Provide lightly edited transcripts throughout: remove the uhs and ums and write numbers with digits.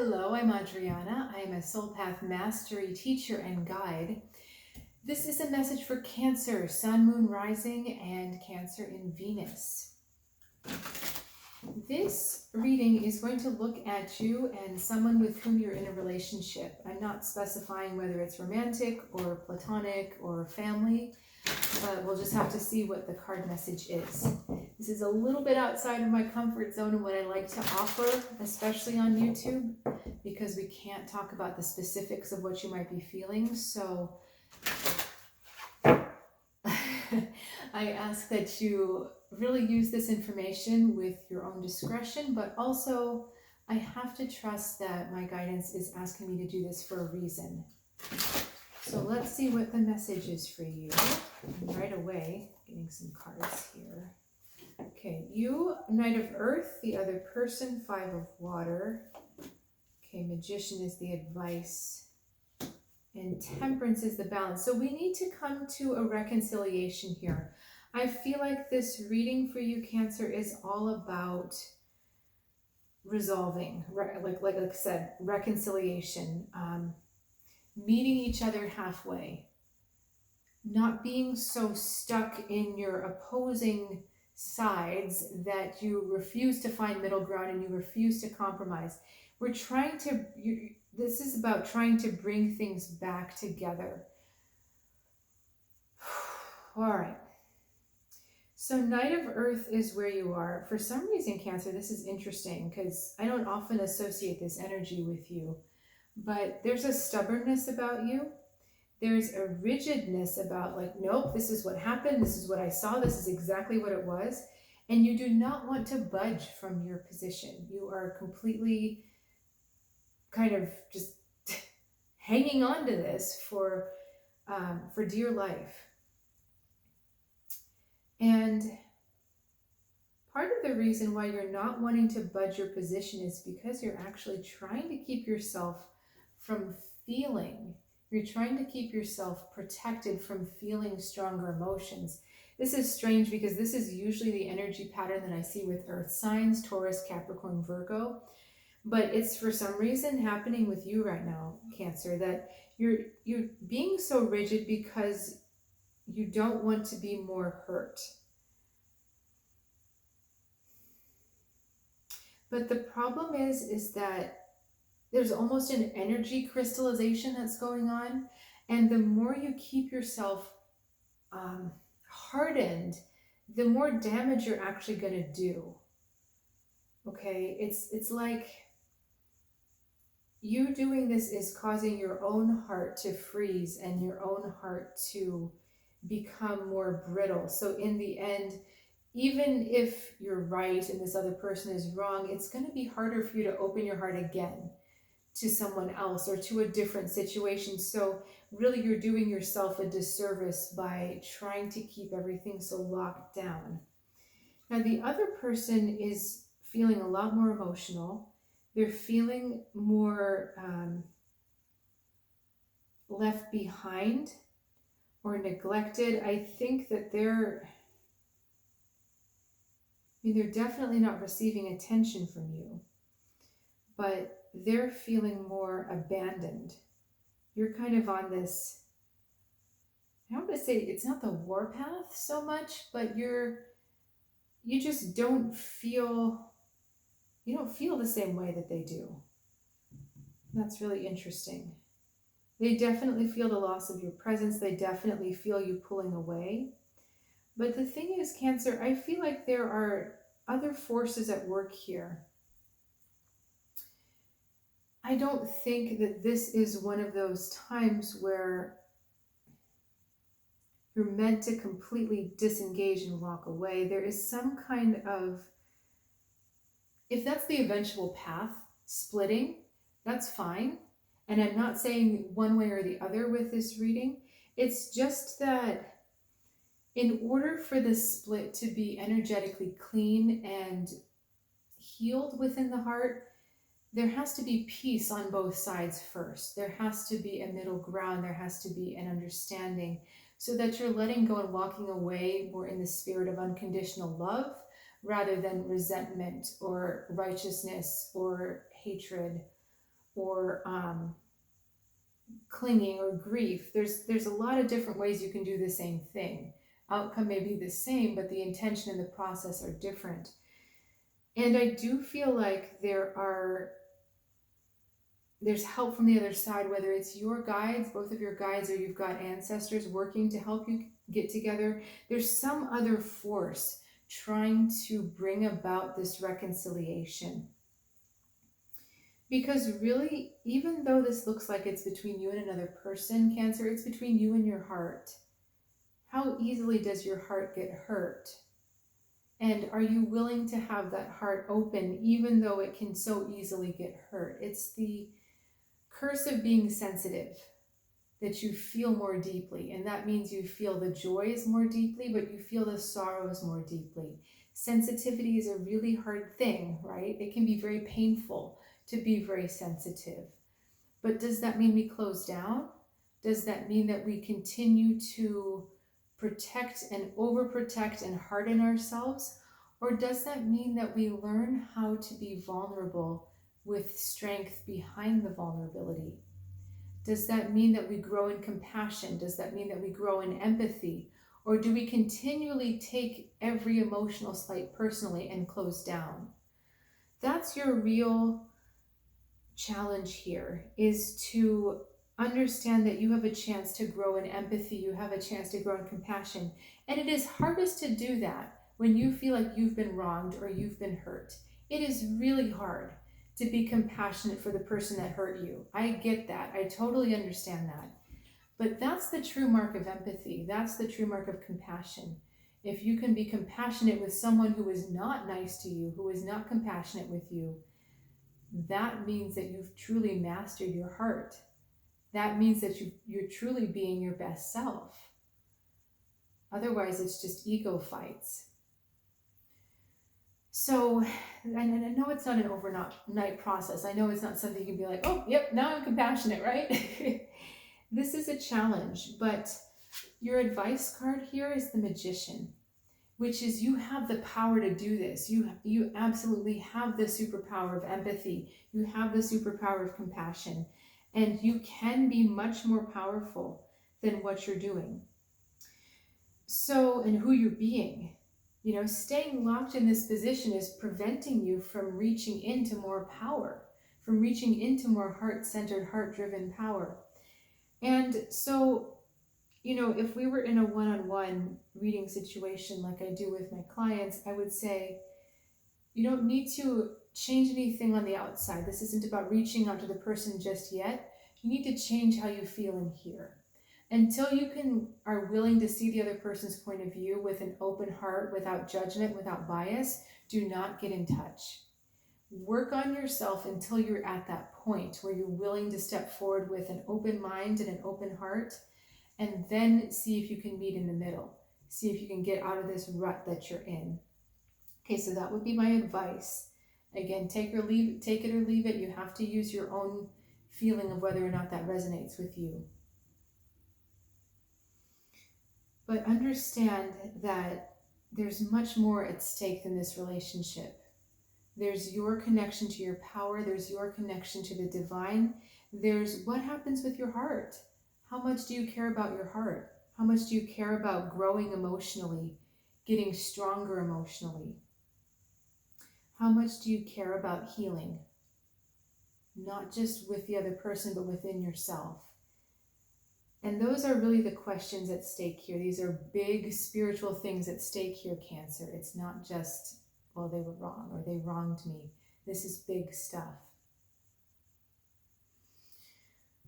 Hello, I'm Adriana. I am a SoulPath Mastery Teacher and Guide. This is a message for Cancer, Sun, Moon, Rising, and Cancer in Venus. This reading is going to look at you and someone with whom you're in a relationship. I'm not specifying whether it's romantic or platonic or family, but we'll just have to see what the card message is. This is a little bit outside of my comfort zone and what I like to offer, especially on YouTube, because we can't talk about the specifics of what you might be feeling. So I ask that you really use this information with your own discretion, but also I have to trust that my guidance is asking me to do this for a reason. So let's see what the message is for you. And right away, getting some cards here. Okay, you, Knight of Earth, the other person, Five of Water. Okay, Magician is the advice. And Temperance is the balance. So we need to come to a reconciliation here. I feel like this reading for you, Cancer, is all about resolving, like I said, reconciliation, meeting each other halfway, not being so stuck in your opposing sides that you refuse to find middle ground and you refuse to compromise. We're trying to, this is about trying to bring things back together. All right. So Knight of Earth is where you are. For some reason, Cancer, this is interesting because I don't often associate this energy with you, but there's a stubbornness about you. There's a rigidness about like, nope, this is what happened. This is what I saw. This is exactly what it was. And you do not want to budge from your position. You are completely kind of just hanging on to this for dear life. And part of the reason why you're not wanting to budge your position is because you're actually trying to keep yourself from feeling. You're trying to keep yourself protected from feeling stronger emotions. This is strange because this is usually the energy pattern that I see with Earth signs, Taurus, Capricorn, Virgo. But it's for some reason happening with you right now, Cancer, that you're being so rigid because you don't want to be more hurt. But the problem is that there's almost an energy crystallization that's going on. And the more you keep yourself hardened, the more damage you're actually going to do. Okay, it's like you doing this is causing your own heart to freeze and your own heart to become more brittle. So in the end, even if you're right and this other person is wrong, it's going to be harder for you to open your heart again to someone else or to a different situation. So really you're doing yourself a disservice by trying to keep everything so locked down. Now the other person is feeling a lot more emotional. They're feeling more left behind or neglected. I think that they're definitely not receiving attention from you, but they're feeling more abandoned. You're kind of on this, I don't want to say it's not the warpath so much, but you just don't feel, you don't feel the same way that they do. That's really interesting. They definitely feel the loss of your presence. They definitely feel you pulling away. But the thing is, Cancer, I feel like there are other forces at work here. I don't think that this is one of those times where you're meant to completely disengage and walk away. There is some kind of, if that's the eventual path, splitting, that's fine. And I'm not saying one way or the other with this reading. It's just that in order for the split to be energetically clean and healed within the heart, there has to be peace on both sides first. There has to be a middle ground. There has to be an understanding so that you're letting go and walking away more in the spirit of unconditional love rather than resentment or righteousness or hatred or clinging or grief. There's a lot of different ways you can do the same thing. Outcome may be the same, but the intention and the process are different. And I do feel like there's help from the other side, whether it's your guides, both of your guides, or you've got ancestors working to help you get together. There's some other force trying to bring about this reconciliation. Because really, even though this looks like it's between you and another person, Cancer, it's between you and your heart. How easily does your heart get hurt? And are you willing to have that heart open, even though it can so easily get hurt? It's the curse of being sensitive, that you feel more deeply. And that means you feel the joys more deeply, but you feel the sorrows more deeply. Sensitivity is a really hard thing, right? It can be very painful to be very sensitive. But does that mean we close down? Does that mean that we continue to protect and overprotect and harden ourselves? Or does that mean that we learn how to be vulnerable with strength behind the vulnerability? Does that mean that we grow in compassion? Does that mean that we grow in empathy? Or do we continually take every emotional slight personally and close down? That's your real challenge here, is to understand that you have a chance to grow in empathy, you have a chance to grow in compassion. And it is hardest to do that when you feel like you've been wronged or you've been hurt. It is really hard to be compassionate for the person that hurt you. I get that. I totally understand that. But that's the true mark of empathy. That's the true mark of compassion. If you can be compassionate with someone who is not nice to you, who is not compassionate with you, that means that you've truly mastered your heart. That means that you're truly being your best self. Otherwise, it's just ego fights. So, and I know it's not an overnight process. I know it's not something you can be like, oh, yep, now I'm compassionate, right? This is a challenge, but your advice card here is the Magician, which is you have the power to do this. You absolutely have the superpower of empathy. You have the superpower of compassion, and you can be much more powerful than what you're doing. So, and who you're being. You know, staying locked in this position is preventing you from reaching into more power, from reaching into more heart-centered, heart-driven power. And so, you know, if we were in a one-on-one reading situation like I do with my clients, I would say, you don't need to change anything on the outside. This isn't about reaching out to the person just yet. You need to change how you feel in here. Until you are willing to see the other person's point of view with an open heart, without judgment, without bias, do not get in touch. Work on yourself until you're at that point where you're willing to step forward with an open mind and an open heart, and then see if you can meet in the middle. See if you can get out of this rut that you're in. Okay, so that would be my advice. Again, take it or leave it. You have to use your own feeling of whether or not that resonates with you. But understand that there's much more at stake than this relationship. There's your connection to your power. There's your connection to the divine. There's what happens with your heart. How much do you care about your heart? How much do you care about growing emotionally, getting stronger emotionally? How much do you care about healing? Not just with the other person, but within yourself. And those are really the questions at stake here. These are big spiritual things at stake here, Cancer. It's not just, well, they were wrong or they wronged me. This is big stuff.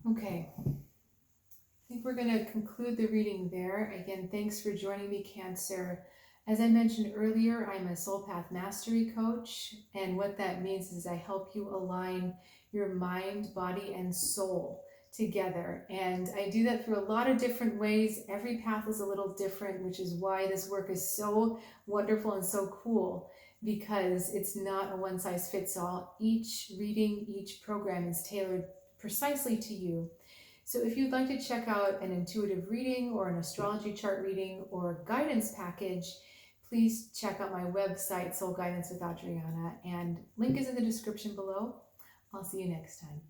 Okay. I think we're going to conclude the reading there. Again, thanks for joining me, Cancer. As I mentioned earlier, I'm a SoulPath Mastery Coach. And what that means is I help you align your mind, body, and soul together. And I do that through a lot of different ways. Every path is a little different, which is why this work is so wonderful and so cool, because it's not a one-size-fits-all. Each reading, each program is tailored precisely to you. So if you'd like to check out an intuitive reading or an astrology chart reading or guidance package, please check out my website, soulguidancewithAdriana, and link is in the description below. I'll see you next time.